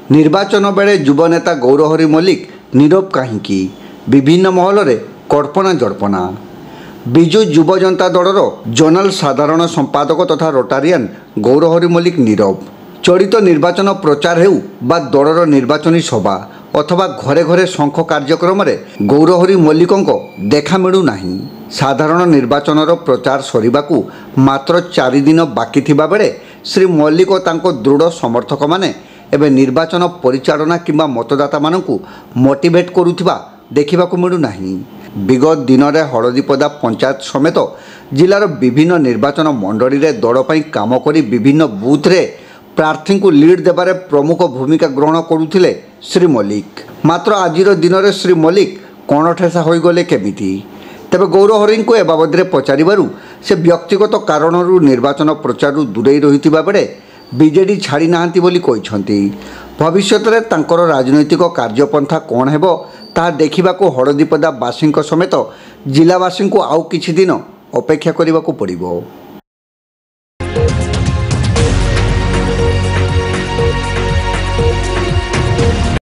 निर्वाचन बेले युवनेता गौरहरि मल्लिक नीरव कहीं विभिन्न महल में कल्पना जल्पना। विजु युव जनता दलर जोनाल साधारण संपादक तथा रोटारियान गौरहरि मल्लिक नीरव। चलित निर्वाचन प्रचार हेउ बा दलर निर्वाचनी सभा अथवा घरे घरे शंख कार्यक्रम में गौरहरि मल्लिकों देखा मिलू नहीं। साधारण निर्वाचन प्रचार सरिबाकू मात्र 4 दिन बाकी थिबा बेले श्री मल्लिक और तांको दृढ़ समर्थक माने एवं निर्वाचन परिचालना किंबा मतदाता मानकू मोटिवेट करुथिबा देखिबाकू मिलू नहीं। विगत दिन में हलदीपदा पंचायत समेत जिलार विभिन्न निर्वाचन मंडली रे दल पई काम करी विभिन्न बूथ रे प्रार्थी को लीड देबारे प्रमुख भूमिका ग्रहण करुथिले श्री मल्लिक। मात्र आजिर दिन में श्री मल्लिक कण ठेसा हो गले केमिति? तेबे गौरहरि को ए बाबद पचारिबारु से व्यक्तिगत कारणरू निर्वाचन प्रचार दूरेई रहिथिबा बेले बीजेडी छाड़ी नाहांती बोली कहिसंती। भविष्यत रे तांकर राजनैतिक कार्यपंथा कौन हेबो ताहा देखिबाकू हलदीपदा बासी समेत जिलावासी को आउ किछि दिन अपेक्षा करिबाकू पड़िबो।